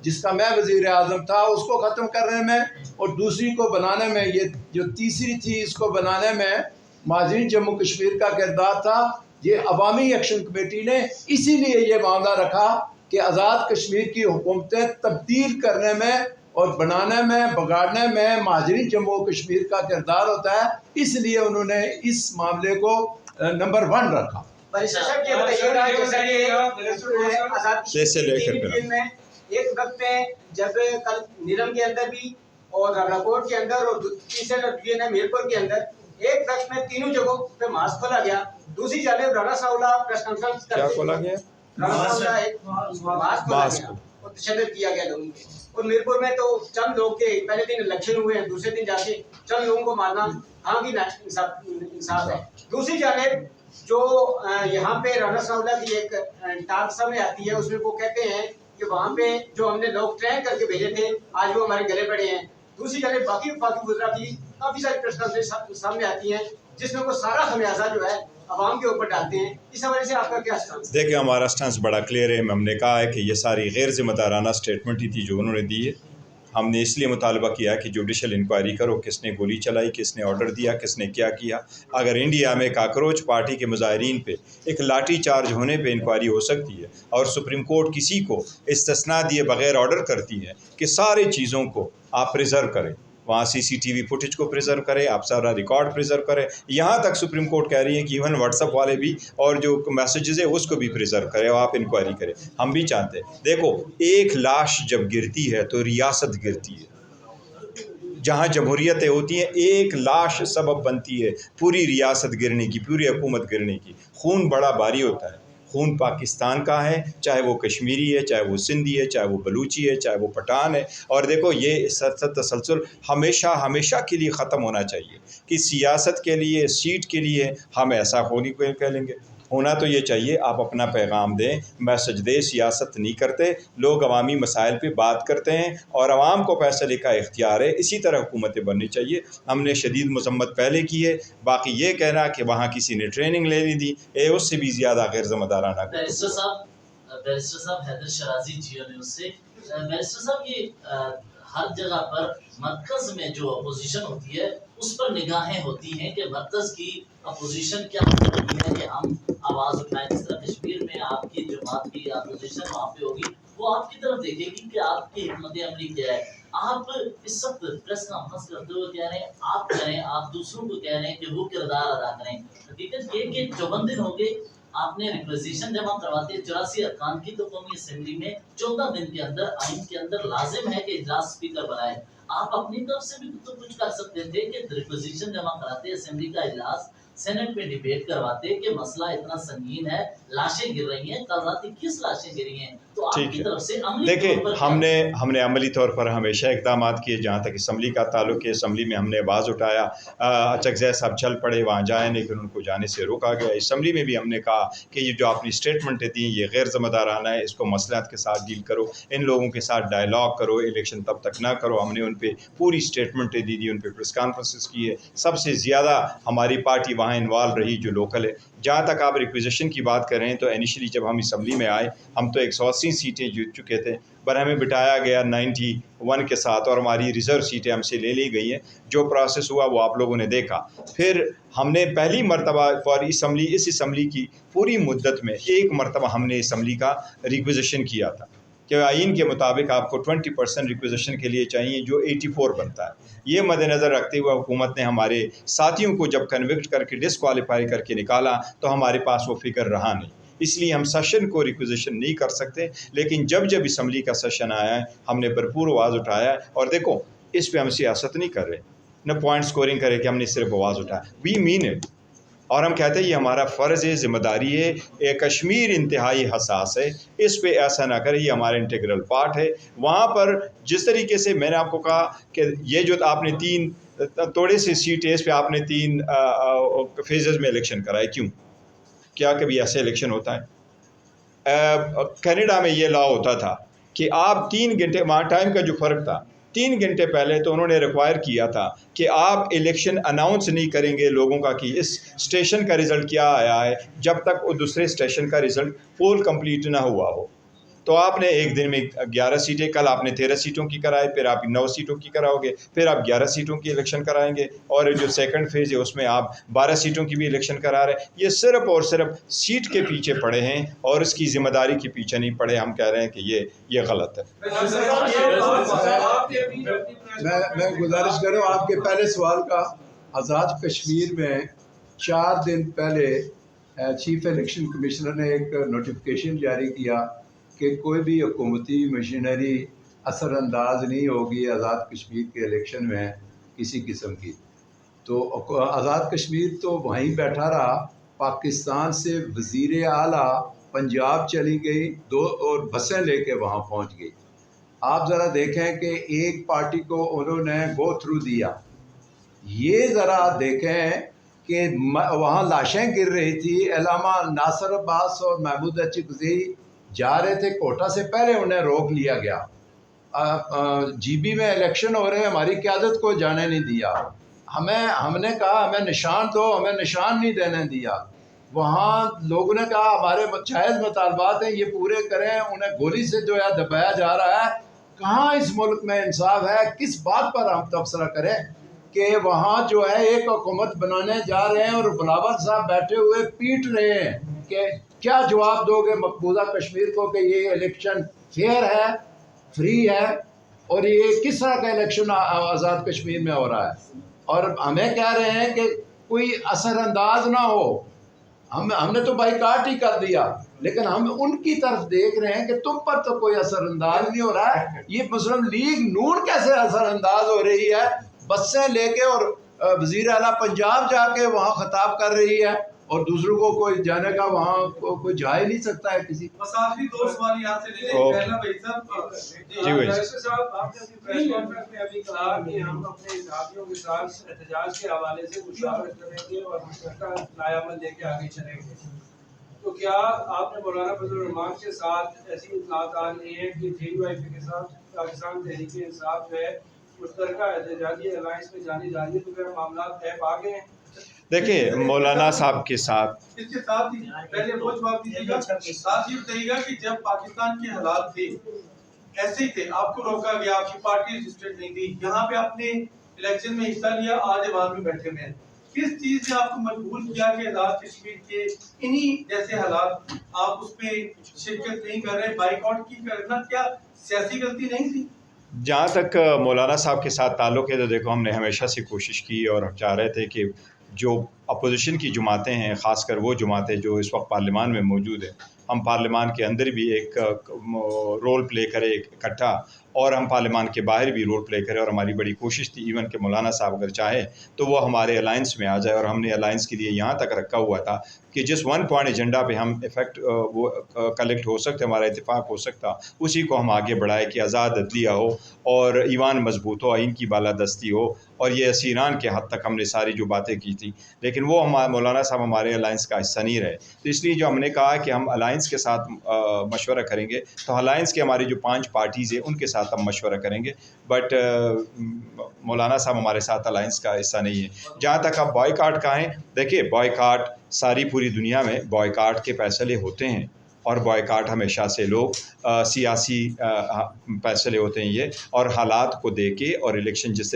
جس کا میں وزیر اعظم تھا اس کو ختم کرنے میں اور دوسری کو بنانے میں، یہ جو تیسری تھی اس کو بنانے میں مہاجرین جموں کشمیر کا کردار تھا۔ یہ عوامی ایکشن کمیٹی نے اسی لیے یہ معاملہ رکھا کہ آزاد کشمیر کی حکومتیں تبدیل کرنے میں اور بنانے میں بگاڑنے میں مہاجرین جموں کشمیر کا کردار ہوتا ہے، اس لیے انہوں نے اس معاملے کو نمبر 1 رکھا۔ ایک وقت میں جب کل نیلم کے اندر بھی اور راپورٹ کے اندر اور تیسرے میرپور کے اندر ایک وقت میں تینوں جگہوں پہ ماسک کھولا گیا، دوسری جانب رانا ساولہ پریس کانفرنس کیا کھولا گیا؟ ماسک کھولا گیا اور تشدد کیا گیا لوگوں پہ۔ اور میرپور میں تو چند لوگ تھے، پہلے دن الیکشن ہوئے ہیں، دوسرے دن جا کے چند لوگوں کو مارنا ہاں بھی انصاف ہے۔ دوسری جانب جو یہاں پہ رانا ساولہ کی ایک ٹاک سامنے آتی ہے، اس میں وہ کہتے ہیں کہ وہاں پہ جو ہم نے لوگ ٹرین کر کے بھیجے تھے آج وہ ہمارے گلے پڑے ہیں۔ دوسری جانب باقی وفاقی وزراء کی کافی ساری پریس کانفرنس سامنے آتی ہیں جس میں وہ سارا خمیازہ جو ہے عوام کے اوپر ڈالتے ہیں۔ اس حوالے سے آپ کا کیا سٹانس؟ دیکھیں ہمارا سٹانس بڑا کلیئر ہے، ہم نے کہا ہے کہ یہ ساری غیر ذمہ دارانہ سٹیٹمنٹ ہی تھی جو انہوں نے دی ہے۔ ہم نے اس لیے مطالبہ کیا کہ جوڈیشل انکوائری کرو، کس نے گولی چلائی، کس نے آرڈر دیا، کس نے کیا۔ اگر انڈیا میں کاکروچ پارٹی کے مظاہرین پہ ایک لاٹھی چارج ہونے پہ انکوائری ہو سکتی ہے اور سپریم کورٹ کسی کو استثناء دیے بغیر آرڈر کرتی ہے کہ سارے چیزوں کو آپ پریزرو کریں، وہاں CCTV فوٹیج کو پریزرو کریں، آپ سارا ریکارڈ پریزرو کریں، یہاں تک سپریم کورٹ کہہ رہی ہے کہ ایون واٹس ایپ والے بھی اور جو میسیجز ہیں اس کو بھی پریزرو کریں اور آپ انکوائری کریں۔ ہم بھی چاہتے ہیں، دیکھو ایک لاش جب گرتی ہے تو ریاست گرتی ہے۔ جہاں جمہوریتیں ہوتی ہیں ایک لاش سبب بنتی ہے پوری ریاست گرنے کی، پوری حکومت گرنے کی۔ خون بڑا بھاری ہوتا ہے، خون پاکستان کا ہے، چاہے وہ کشمیری ہے، چاہے وہ سندھی ہے، چاہے وہ بلوچی ہے، چاہے وہ پٹھان ہے۔ اور دیکھو یہ تسلسل ہمیشہ کے لیے ختم ہونا چاہیے کہ سیاست کے لیے، سیٹ کے لیے ہم ایسا نہیں کہہ لیں گے۔ ہونا تو یہ چاہیے آپ اپنا پیغام دیں، میسج دیں، سیاست نہیں کرتے، لوگ عوامی مسائل پہ بات کرتے ہیں اور عوام کو فیصلے کا اختیار ہے، اسی طرح حکومتیں بننی چاہیے۔ ہم نے شدید مذمت پہلے کی ہے، باقی یہ کہنا کہ وہاں کسی نے ٹریننگ لے لی تھی اس سے بھی زیادہ غیر ذمہ دارانہ۔ بیرسٹر صاحب حیدر شرازی جیو نیوز سے۔ بیرسٹر صاحب یہ ہر جگہ پر مرکز میں جو اپوزیشن ہوتی ہے اس پر نگاہیں ہوتی ہیں کہ مرکز کی اپوزیشن کیا کر رہی ہے کہ ہم آواز اٹھائیں۔ جس طرح کشمیر میں آپ کی جماعت کی اپوزیشن وہاں پہ ہوگی، وہ آپ کی طرف دیکھے گی کہ آپ کی حکمت عملی کیا ہے۔ آپ اس وقت پریس کانفرنس کرتے ہوئے کہہ رہے ہیں آپ کریں، آپ دوسروں کو کہہ رہے ہیں کہ وہ کردار ادا کریں۔ حقیقت یہ کہ 54 دن ہو گئے آپ نے ریکویزیشن جمع کرواتے 84 ارکان کی، تو قومی اسمبلی میں 14 دن کے اندر آئین کے اندر لازم ہے کہ اجلاس اسپیکر بنائے۔ آپ اپنی طرف سے بھی تو کچھ کر سکتے تھے کہ ریکویزیشن جمع کراتے، اسمبلی کا اجلاس سینٹ میں ڈیبیٹ کرواتے کہ مسئلہ اتنا سنگین ہے، لاشیں گر رہی ہیں، کل رات 21 لاشیں گری ہیں، تو آپ کی طرف سے عملی دیکھیں ہم نے عملی طور پر ہمیشہ اقدامات کیے۔ جہاں تک اسمبلی کا تعلق ہے، اسمبلی میں ہم نے آواز اٹھایا، چکزئی صاحب چل پڑے وہاں جائیں لیکن ان کو جانے سے روکا گیا۔ اسمبلی میں بھی ہم نے کہا کہ یہ جو اپنی اسٹیٹمنٹیں دیں یہ غیر ذمہ دارانہ ہے، اس کو مصلحت کے ساتھ ڈیل کرو، ان لوگوں کے ساتھ ڈائلاگ کرو، الیکشن تب تک نہ کرو۔ ہم نے ان پہ پوری اسٹیٹمنٹیں دی، ان پہ پریس کانفرنسز کی ہے۔ سب سے زیادہ ہماری پارٹی وہاں انوالو رہی جو لوکل ہے۔ جہاں تک آپ ریکویزیشن کی بات کر رہے ہیں تو انیشلی جب ہم اسمبلی میں آئے ہم تو 180 سیٹیں جیت چکے تھے، پر ہمیں بٹھایا گیا 91 کے ساتھ اور ہماری ریزرو سیٹیں ہم سے لے لی گئی ہیں۔ جو پروسیس ہوا وہ آپ لوگوں نے دیکھا۔ پھر ہم نے پہلی مرتبہ اس اسمبلی کی پوری مدت میں ایک مرتبہ ہم نے اسمبلی کا ریکویزیشن کیا تھا کہ آئین کے مطابق آپ کو 20% ریکویزیشن کے لیے چاہیے جو 84 بنتا ہے۔ یہ مد نظر رکھتے ہوئے حکومت نے ہمارے ساتھیوں کو جب کنوکٹ کر کے ڈسکوالیفائی کر کے نکالا تو ہمارے پاس وہ فگر رہا نہیں، اس لیے ہم سیشن کو ریکویزیشن نہیں کر سکتے۔ لیکن جب اسمبلی کا سیشن آیا ہے ہم نے بھرپور آواز اٹھایا ہے، اور دیکھو اس پہ ہم سیاست نہیں کر رہے، نہ پوائنٹ سکورنگ کرے کہ ہم نے صرف آواز اٹھایا، وی مین اٹ، اور ہم کہتے ہیں یہ ہمارا فرض ہے، ذمہ داری ہے۔ کشمیر انتہائی حساس ہے، اس پہ ایسا نہ کرے، یہ ہمارا انٹیگرل پارٹ ہے۔ وہاں پر جس طریقے سے میں نے آپ کو کہا کہ یہ جو آپ نے 3 تھوڑے سے سیٹ ہے، اس پہ آپ نے 3 فیزز میں الیکشن کرائے، کیا کبھی ایسے الیکشن ہوتا ہے؟ کینیڈا میں یہ لا ہوتا تھا کہ آپ 3 گھنٹے، وہاں ٹائم کا جو فرق تھا 3 گھنٹے پہلے تو انہوں نے ریکوائر کیا تھا کہ آپ الیکشن اناؤنس نہیں کریں گے لوگوں کا کہ اس اسٹیشن کا رزلٹ کیا آیا ہے جب تک وہ دوسرے اسٹیشن کا رزلٹ پول کمپلیٹ نہ ہوا ہو۔ تو آپ نے ایک دن میں 11 سیٹیں، کل آپ نے 13 سیٹوں کی کرائی، پھر آپ 9 سیٹوں کی کراؤ گے، پھر آپ 11 سیٹوں کی الیکشن کرائیں گے، اور جو سیکنڈ فیز ہے اس میں آپ 12 سیٹوں کی بھی الیکشن کرا رہے ہیں۔ یہ صرف اور صرف سیٹ کے پیچھے پڑے ہیں اور اس کی ذمہ داری کے پیچھے نہیں پڑے۔ ہم کہہ رہے ہیں کہ یہ غلط ہے۔ میں گزارش کروں آپ کے پہلے سوال کا، آزاد کشمیر میں 4 دن پہلے چیف الیکشن کمشنر نے ایک نوٹیفیکیشن جاری کیا کہ کوئی بھی حکومتی مشینری اثر انداز نہیں ہوگی آزاد کشمیر کے الیکشن میں کسی قسم کی۔ تو آزاد کشمیر تو وہیں بیٹھا رہا، پاکستان سے وزیر اعلیٰ پنجاب چلی گئی، 2 اور بسیں لے کے وہاں پہنچ گئی۔ آپ ذرا دیکھیں کہ ایک پارٹی کو انہوں نے گو تھرو دیا۔ یہ ذرا دیکھیں کہ وہاں لاشیں گر رہی تھی، علامہ ناصر عباس اور محمود اچکزئی جا رہے تھے کوٹا سے، پہلے انہیں روک لیا گیا۔ جی بی میں الیکشن ہو رہے ہیں، ہماری قیادت کو جانے نہیں دیا۔ ہم نے کہا ہمیں نشان دو، ہمیں نشان نہیں دینے دیا۔ وہاں لوگوں نے کہا ہمارے جائز مطالبات ہیں، یہ پورے کریں، انہیں گولی سے جو ہے دبایا جا رہا ہے۔ کہاں اس ملک میں انصاف ہے؟ کس بات پر ہم تبصرہ کریں کہ وہاں جو ہے ایک حکومت بنانے جا رہے ہیں اور بلاول صاحب بیٹھے ہوئے پیٹ رہے ہیں کہ کیا جواب دو گے مقبوضہ کشمیر کو کہ یہ الیکشن فیئر ہے، فری ہے، اور یہ کس طرح کا الیکشن آزاد کشمیر میں ہو رہا ہے؟ اور ہمیں کہہ رہے ہیں کہ کوئی اثر انداز نہ ہو۔ ہم نے تو بائیکاٹ ہی کر دیا، لیکن ہم ان کی طرف دیکھ رہے ہیں کہ تم پر تو کوئی اثر انداز نہیں ہو رہا ہے۔ یہ مسلم لیگ نون کیسے اثر انداز ہو رہی ہے؟ بسیں لے کے اور وزیر اعلیٰ پنجاب جا کے وہاں خطاب کر رہی ہے، اور دوسروں کو کوئی جانے کا وہاں کوئی جا ہی نہیں سکتا ہے کسی۔ بس آخری 2 سوال یہاں سے لے لیں۔ پہلا بھائی صاحب آپ نے اپنی پریس کانفرنس میں ابھی کہا کہ ہم اپنے ساتھیوں کے ساتھ احتجاج کے حوالے سے مشاورت کریں گے اور مشترکہ نیا عمل لے کے آگے چلیں گے، تو کیا آپ نے مولانا فضل الرحمان کے ساتھ ایسی اطلاعات آ رہی ہیں کہ جے یو آئی پی کے ساتھ پاکستان تحریک انصاف جو ہے مشترکہ احتجاجی الائنس میں جانی جا رہی ہے، تو پھر معاملات طے پا گئے ہیں؟ دیکھیں مولانا صاحب کے ساتھ اس کے ساتھ ہی پہلے وہ جواب دیجیے گا، ساتھ یہ بتائیے گا کہ جب پاکستان کے حالات تھے ایسے ہی تھے، آپ کو روکا گیا، آپ کی پارٹی رجسٹرڈ نہیں تھی، یہاں پہ آپ نے الیکشن میں حصہ لیا، آج ایوان میں بیٹھے ہوئے ہیں، کس چیز نے آپ کو مجبور کیا کہ آزاد کشمیر کے انہی جیسے حالات آپ اس پہ شرکت نہیں کر رہے، بائیکاٹ کی کرنا کیا سیاسی غلطی نہیں تھی؟ جہاں تک مولانا صاحب کے ساتھ تعلق ہے تو دیکھو ہم نے ہمیشہ سے کوشش کی اور ہم چاہ رہے تھے کہ جو اپوزیشن کی جماعتیں ہیں، خاص کر وہ جماعتیں جو اس وقت پارلیمان میں موجود ہیں، ہم پارلیمان کے اندر بھی ایک رول پلے کریں اکٹھا، اور ہم پارلیمان کے باہر بھی رول پلے کریں، اور ہماری بڑی کوشش تھی ایون کہ مولانا صاحب اگر چاہیں تو وہ ہمارے الائنس میں آ جائے، اور ہم نے الائنس کے لیے یہاں تک رکھا ہوا تھا کہ جس 1 پوائنٹ ایجنڈا پہ ہم افیکٹ وہ کلیکٹ ہو سکتے، ہمارا اتفاق ہو سکتا، اسی کو ہم آگے بڑھائے کہ آزاد عدلیہ ہو اور ایوان مضبوط ہو، آئین کی بالادستی ہو، اور یہ اسیران کے حد تک ہم نے ساری جو باتیں کی تھیں، لیکن وہ مولانا صاحب ہمارے الائنس کا حصہ نہیں رہے۔ تو اس لیے جو ہم نے کہا کہ ہم الائنس کے ساتھ مشورہ کریں گے، تو الائنس کے ہماری جو 5 پارٹیز ہیں ان کے ساتھ ہم مشورہ کریں گے، بٹ مولانا صاحب ہمارے ساتھ الائنس کا حصہ نہیں ہے۔ جہاں تک آپ بائی کاٹ کا ہیں، دیکھیے بائی کاٹ ساری پوری دنیا میں بائی کاٹ کے فیصلے ہوتے ہیں، اور بائی کاٹ ہمیشہ سے لوگ سیاسی فیصلے ہوتے ہیں یہ، اور حالات کو دیکھ کے اور الیکشن جس